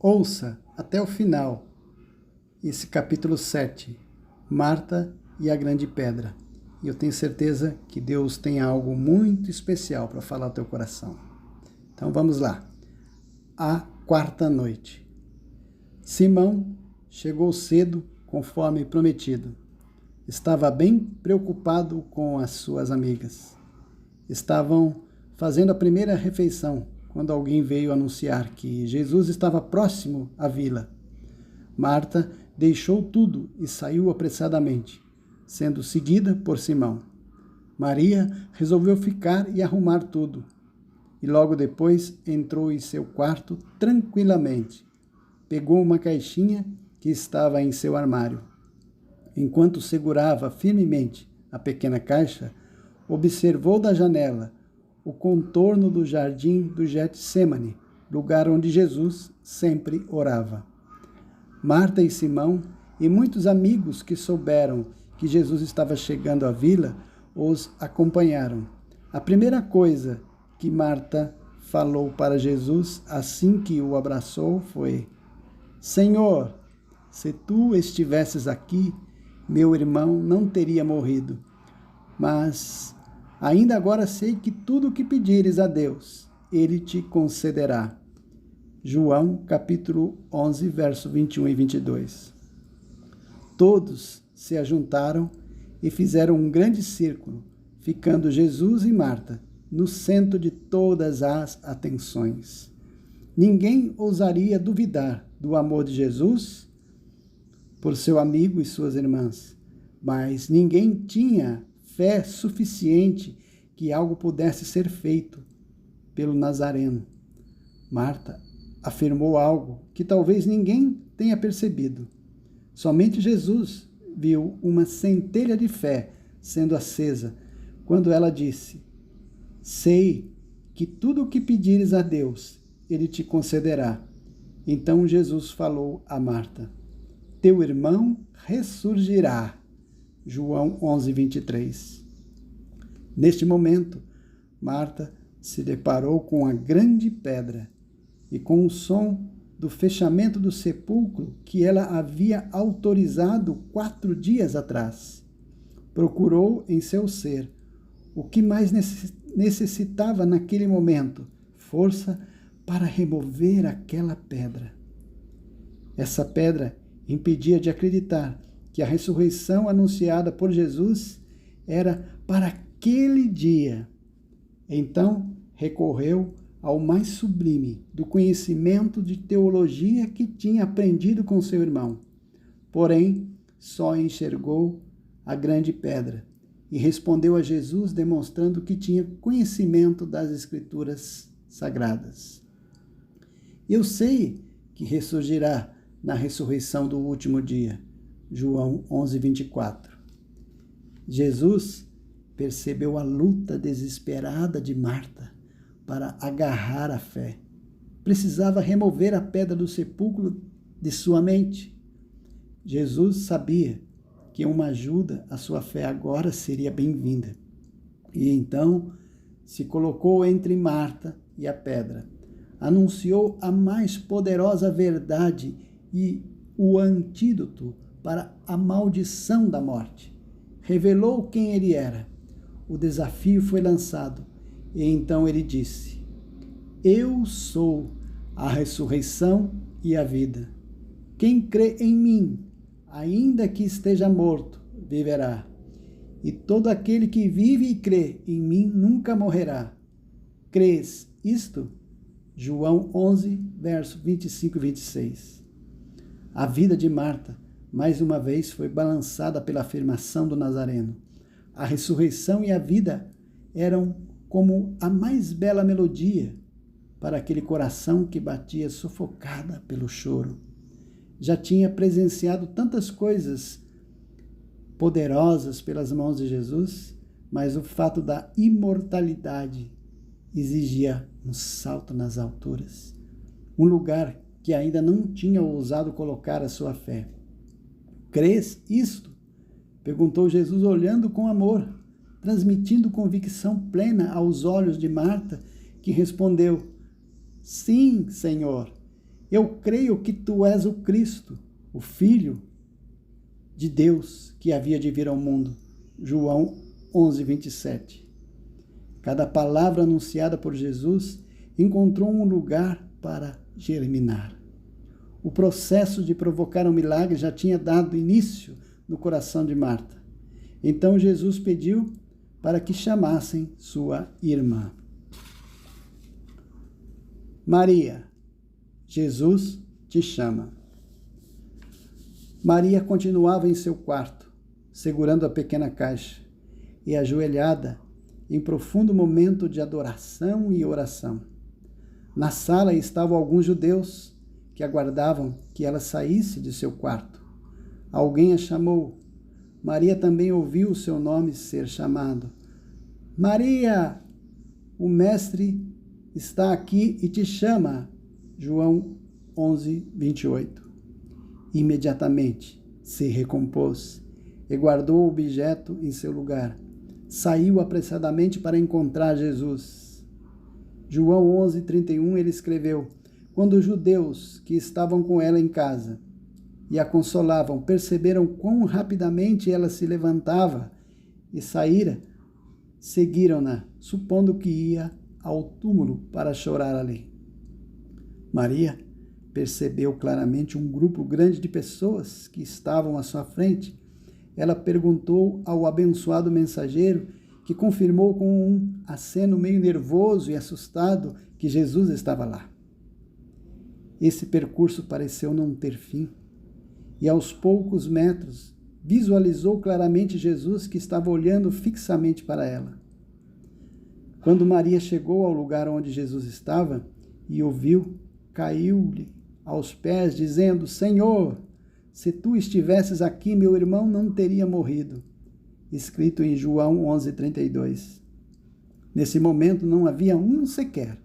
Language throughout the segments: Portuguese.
Ouça até o final esse capítulo 7, Marta e a Grande Pedra. E eu tenho certeza que Deus tem algo muito especial para falar ao teu coração. Então vamos lá. A quarta noite. Simão chegou cedo, conforme prometido. Estava bem preocupado com as suas amigas. Estavam fazendo a primeira refeição, quando alguém veio anunciar que Jesus estava próximo à vila. Marta deixou tudo e saiu apressadamente, sendo seguida por Simão. Maria resolveu ficar e arrumar tudo, e logo depois entrou em seu quarto tranquilamente. Pegou uma caixinha que estava em seu armário. Enquanto segurava firmemente a pequena caixa, observou da janela o contorno do jardim do Getsêmani, lugar onde Jesus sempre orava. Marta e Simão e muitos amigos que souberam que Jesus estava chegando à vila os acompanharam. A primeira coisa que Marta falou para Jesus assim que o abraçou foi: Senhor, se tu estivesses aqui, meu irmão não teria morrido. Mas ainda agora sei que tudo o que pedires a Deus, Ele te concederá. João, capítulo 11, verso 21 e 22. Todos se ajuntaram e fizeram um grande círculo, ficando Jesus e Marta no centro de todas as atenções. Ninguém ousaria duvidar do amor de Jesus por seu amigo e suas irmãs, mas ninguém tinha fé suficiente que algo pudesse ser feito pelo Nazareno. Marta afirmou algo que talvez ninguém tenha percebido. Somente Jesus viu uma centelha de fé sendo acesa quando ela disse: Sei que tudo o que pedires a Deus, Ele te concederá. Então Jesus falou a Marta: Teu irmão ressurgirá. João 11, 23. Neste momento, Marta se deparou com a grande pedra e com o som do fechamento do sepulcro que ela havia autorizado 4 dias atrás. Procurou em seu ser o que mais necessitava naquele momento: força para remover aquela pedra. Essa pedra impedia de acreditar que a ressurreição anunciada por Jesus era para aquele dia. Então, recorreu ao mais sublime do conhecimento de teologia que tinha aprendido com seu irmão. Porém, só enxergou a grande pedra e respondeu a Jesus demonstrando que tinha conhecimento das Escrituras Sagradas. Eu sei que ressurgirá na ressurreição do último dia. João 11, 24. Jesus percebeu a luta desesperada de Marta para agarrar a fé. Precisava remover a pedra do sepulcro de sua mente. Jesus sabia que uma ajuda à sua fé agora seria bem-vinda. E então se colocou entre Marta e a pedra. Anunciou a mais poderosa verdade e o antídoto para a maldição da morte. Revelou quem ele era. O desafio foi lançado. E então ele disse: Eu sou a ressurreição e a vida. Quem crê em mim, ainda que esteja morto, viverá. E todo aquele que vive e crê em mim nunca morrerá. Crês isto? João 11, verso 25 e 26. A vida de Marta, mais uma vez, foi balançada pela afirmação do Nazareno. A ressurreição e a vida eram como a mais bela melodia para aquele coração que batia sufocada pelo choro. Já tinha presenciado tantas coisas poderosas pelas mãos de Jesus, mas o fato da imortalidade exigia um salto nas alturas, um lugar que ainda não tinha ousado colocar a sua fé. Crês isto? Perguntou Jesus, olhando com amor, transmitindo convicção plena aos olhos de Marta, que respondeu: Sim, Senhor, Eu creio que tu és o Cristo, o Filho de Deus que havia de vir ao mundo. João 11, 27. Cada palavra anunciada por Jesus encontrou um lugar para germinar. O processo de provocar um milagre já tinha dado início no coração de Marta. Então Jesus pediu para que chamassem sua irmã. Maria, Jesus te chama. Maria continuava em seu quarto, segurando a pequena caixa e ajoelhada em profundo momento de adoração e oração. Na sala estavam alguns judeus que aguardavam que ela saísse de seu quarto. Alguém a chamou. Maria também ouviu o seu nome ser chamado. Maria, o mestre está aqui e te chama. João 11, 28. Imediatamente se recompôs e guardou o objeto em seu lugar. Saiu apressadamente para encontrar Jesus. João 11, 31, ele escreveu: Quando os judeus que estavam com ela em casa e a consolavam perceberam quão rapidamente ela se levantava e saíra, seguiram-na, supondo que ia ao túmulo para chorar ali. Maria percebeu claramente um grupo grande de pessoas que estavam à sua frente. Ela perguntou ao abençoado mensageiro, que confirmou com um aceno meio nervoso e assustado que Jesus estava lá. Esse percurso pareceu não ter fim, e aos poucos metros visualizou claramente Jesus que estava olhando fixamente para ela. Quando Maria chegou ao lugar onde Jesus estava e o viu, caiu-lhe aos pés, dizendo: Senhor, se tu estivesses aqui, meu irmão não teria morrido. Escrito em João 11, 32. Nesse momento não havia um sequer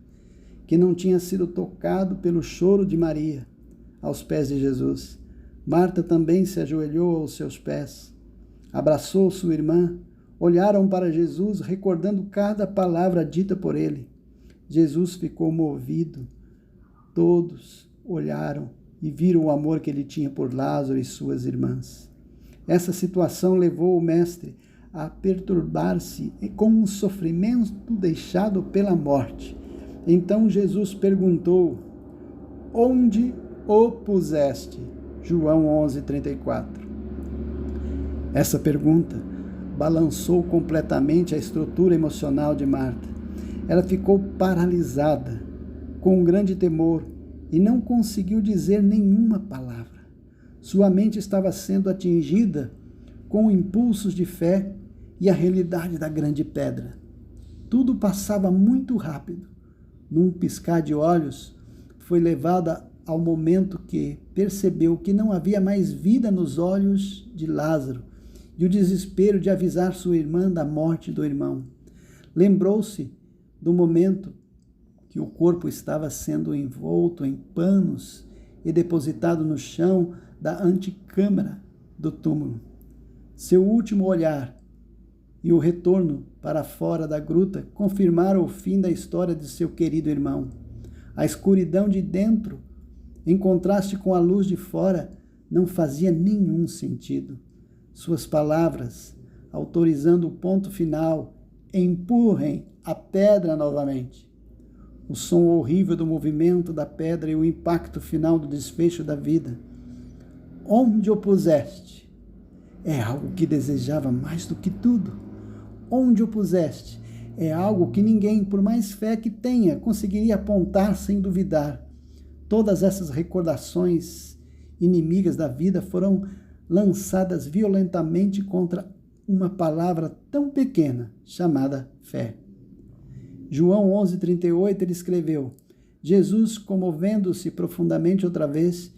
que não tinha sido tocado pelo choro de Maria aos pés de Jesus. Marta também se ajoelhou aos seus pés, abraçou sua irmã, olharam para Jesus, recordando cada palavra dita por ele. Jesus ficou movido. Todos olharam e viram o amor que ele tinha por Lázaro e suas irmãs. Essa situação levou o mestre a perturbar-se com um sofrimento deixado pela morte. Então Jesus perguntou: Onde o puseste? João 11, 34. Essa pergunta balançou completamente a estrutura emocional de Marta. Ela ficou paralisada, com um grande temor, e não conseguiu dizer nenhuma palavra. Sua mente estava sendo atingida com impulsos de fé e a realidade da grande pedra. Tudo passava muito rápido. Num piscar de olhos, foi levada ao momento que percebeu que não havia mais vida nos olhos de Lázaro e o desespero de avisar sua irmã da morte do irmão. Lembrou-se do momento que o corpo estava sendo envolto em panos e depositado no chão da antecâmara do túmulo. Seu último olhar e o retorno para fora da gruta confirmaram o fim da história de seu querido irmão. A escuridão de dentro, em contraste com a luz de fora, não fazia nenhum sentido. Suas palavras, autorizando o ponto final: empurrem a pedra novamente. O som horrível do movimento da pedra e o impacto final do desfecho da vida. Onde o puseste? É algo que desejava mais do que tudo. Onde o puseste? É algo que ninguém, por mais fé que tenha, conseguiria apontar sem duvidar. Todas essas recordações inimigas da vida foram lançadas violentamente contra uma palavra tão pequena, chamada fé. João 11, 38, ele escreveu: Jesus, comovendo-se profundamente outra vez,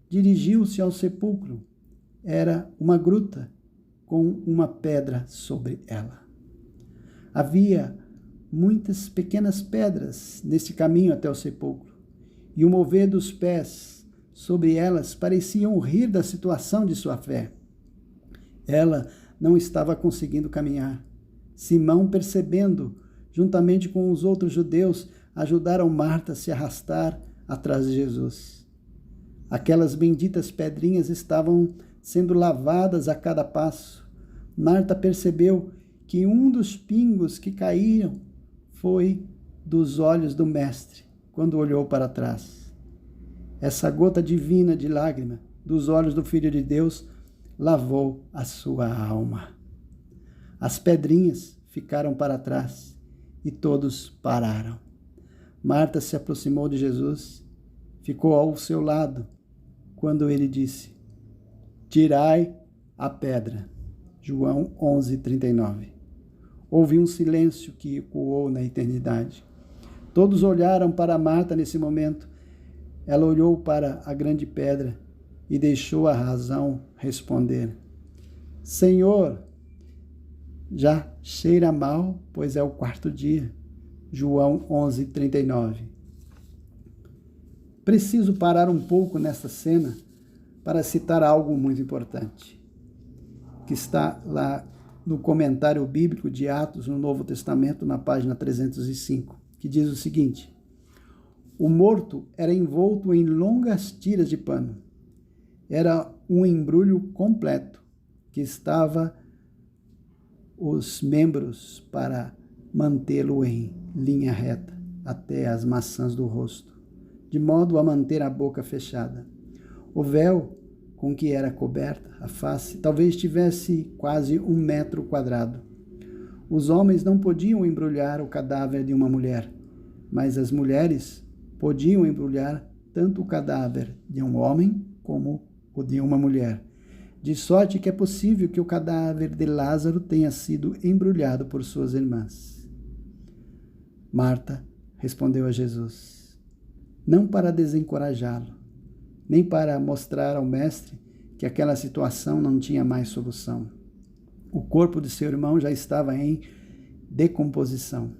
dirigiu-se ao sepulcro. Era uma gruta com uma pedra sobre ela. Havia muitas pequenas pedras nesse caminho até o sepulcro, e o mover dos pés sobre elas pareciam rir da situação de sua fé. Ela não estava conseguindo caminhar. Simão, percebendo, juntamente com os outros judeus, ajudaram Marta a se arrastar atrás de Jesus. Aquelas benditas pedrinhas estavam sendo lavadas a cada passo. Marta percebeu que um dos pingos que caíram foi dos olhos do Mestre, quando olhou para trás. Essa gota divina de lágrima dos olhos do Filho de Deus lavou a sua alma. As pedrinhas ficaram para trás e todos pararam. Marta se aproximou de Jesus, ficou ao seu lado, quando ele disse: tirai a pedra. João 11:39. Houve um silêncio que ecoou na eternidade. Todos olharam para Marta nesse momento. Ela olhou para a grande pedra e deixou a razão responder: Senhor, já cheira mal, pois é o 4º dia. João 11:39. Preciso parar um pouco nesta cena para citar algo muito importante, que está lá no comentário bíblico de Atos no Novo Testamento, na página 305, que diz o seguinte: o morto era envolto em longas tiras de pano. Era um embrulho completo, que estava os membros para mantê-lo em linha reta até as maçãs do rosto, de modo a manter a boca fechada. O véu com que era coberta a face talvez tivesse quase 1 metro quadrado. Os homens não podiam embrulhar o cadáver de uma mulher, mas as mulheres podiam embrulhar tanto o cadáver de um homem como o de uma mulher, de sorte que é possível que o cadáver de Lázaro tenha sido embrulhado por suas irmãs. Marta respondeu a Jesus, não para desencorajá-lo, nem para mostrar ao mestre que aquela situação não tinha mais solução. O corpo de seu irmão já estava em decomposição.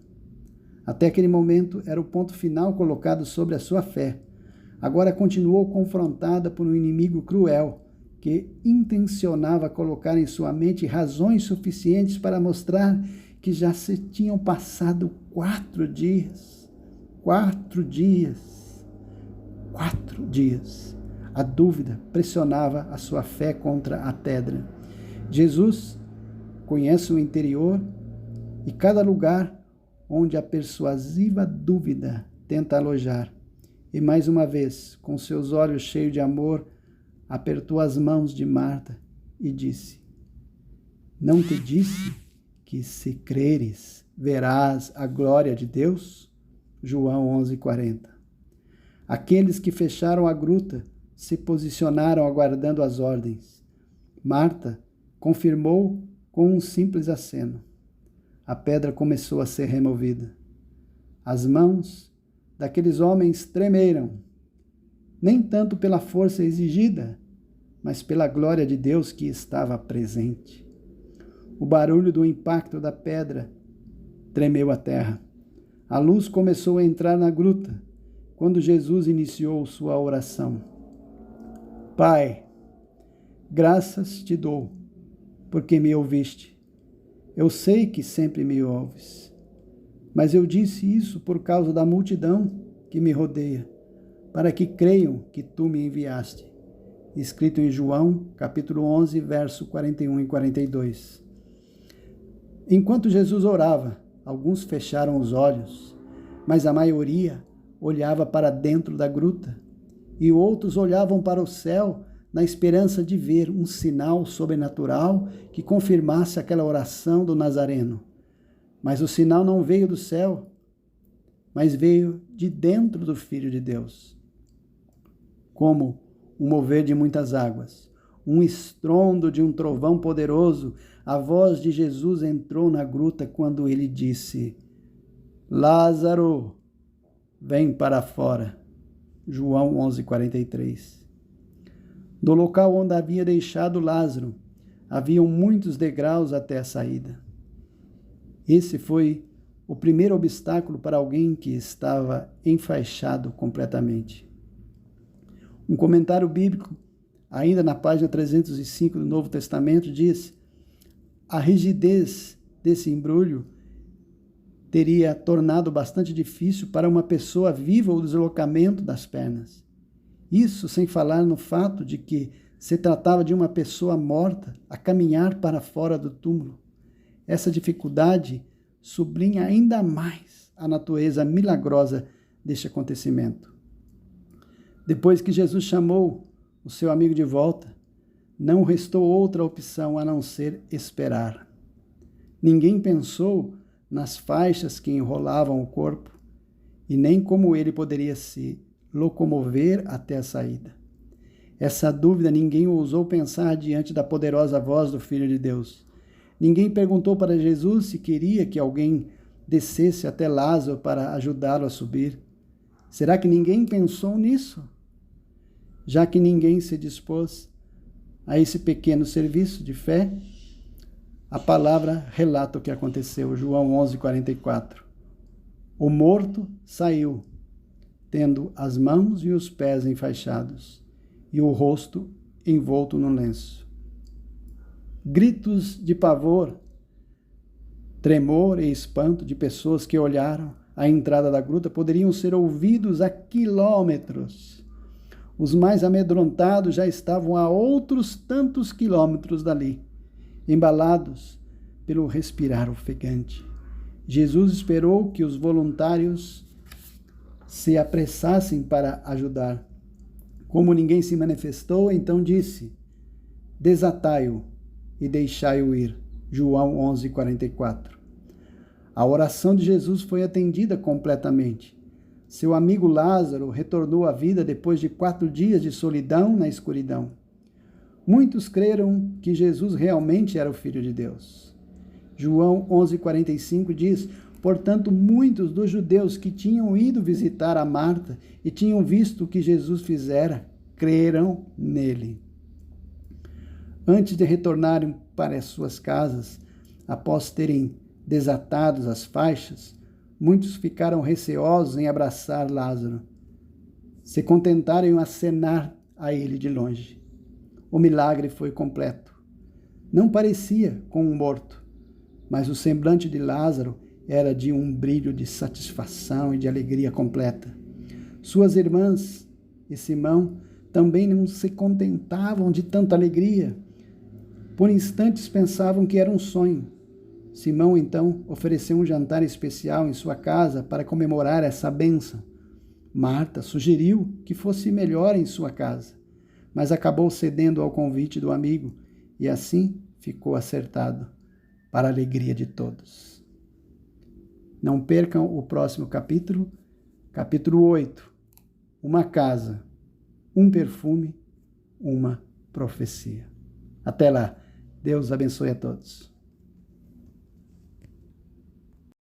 Até aquele momento era o ponto final colocado sobre a sua fé. Agora continuou confrontada por um inimigo cruel, que intencionava colocar em sua mente razões suficientes para mostrar que já se tinham passado 4 dias. 4 dias. 4 dias. A dúvida pressionava a sua fé contra a pedra. Jesus conhece o interior e cada lugar onde a persuasiva dúvida tenta alojar. E mais uma vez, com seus olhos cheios de amor, apertou as mãos de Marta e disse: não te disse que se creres, verás a glória de Deus? João 11:40. Aqueles que fecharam a gruta se posicionaram aguardando as ordens. Marta confirmou com um simples aceno. A pedra começou a ser removida. As mãos daqueles homens tremeram, nem tanto pela força exigida, mas pela glória de Deus que estava presente. O barulho do impacto da pedra tremeu a terra. A luz começou a entrar na gruta, quando Jesus iniciou sua oração. Pai, graças te dou, porque me ouviste. Eu sei que sempre me ouves, mas eu disse isso por causa da multidão que me rodeia, para que creiam que tu me enviaste. Escrito em João, capítulo 11, verso 41 e 42. Enquanto Jesus orava, alguns fecharam os olhos, mas a maioria olhava para dentro da gruta, e outros olhavam para o céu na esperança de ver um sinal sobrenatural que confirmasse aquela oração do Nazareno. Mas o sinal não veio do céu, mas veio de dentro do Filho de Deus. Como um mover de muitas águas, um estrondo de um trovão poderoso, a voz de Jesus entrou na gruta quando ele disse: Lázaro, vem para fora. João 11:43. Do local onde havia deixado Lázaro, haviam muitos degraus até a saída. Esse foi o primeiro obstáculo para alguém que estava enfaixado completamente. Um comentário bíblico, ainda na página 305 do Novo Testamento, diz: a rigidez desse embrulho teria tornado bastante difícil para uma pessoa viva o deslocamento das pernas. Isso sem falar no fato de que se tratava de uma pessoa morta a caminhar para fora do túmulo. Essa dificuldade sublinha ainda mais a natureza milagrosa deste acontecimento. Depois que Jesus chamou o seu amigo de volta, não restou outra opção a não ser esperar. Ninguém pensou nas faixas que enrolavam o corpo e nem como ele poderia se locomover até a saída. Essa dúvida ninguém ousou pensar diante da poderosa voz do Filho de Deus. Ninguém perguntou para Jesus se queria que alguém descesse até Lázaro para ajudá-lo a subir. Será que ninguém pensou nisso? Já que ninguém se dispôs a esse pequeno serviço de fé, a palavra relata o que aconteceu, João 11:44. O morto saiu, tendo as mãos e os pés enfaixados, e o rosto envolto no lenço. Gritos de pavor, tremor e espanto de pessoas que olharam a entrada da gruta poderiam ser ouvidos a quilômetros. Os mais amedrontados já estavam a outros tantos quilômetros dali, embalados pelo respirar ofegante. Jesus esperou que os voluntários se apressassem para ajudar. Como ninguém se manifestou, então disse: desatai-o e deixai-o ir. João 11:44. A oração de Jesus foi atendida completamente. Seu amigo Lázaro retornou à vida depois de 4 dias de solidão na escuridão. Muitos creram que Jesus realmente era o Filho de Deus. João 11:45 diz: portanto, muitos dos judeus que tinham ido visitar a Marta e tinham visto o que Jesus fizera, creram nele. Antes de retornarem para as suas casas, após terem desatado as faixas, muitos ficaram receosos em abraçar Lázaro. Se contentaram em acenar a ele de longe. O milagre foi completo. Não parecia com um morto, mas o semblante de Lázaro era de um brilho de satisfação e de alegria completa. Suas irmãs e Simão também não se contentavam de tanta alegria. Por instantes pensavam que era um sonho. Simão, então, ofereceu um jantar especial em sua casa para comemorar essa bênção. Marta sugeriu que fosse melhor em sua casa, mas acabou cedendo ao convite do amigo e assim ficou acertado, para a alegria de todos. Não percam o próximo capítulo, capítulo 8. Uma casa, um perfume, uma profecia. Até lá. Deus abençoe a todos.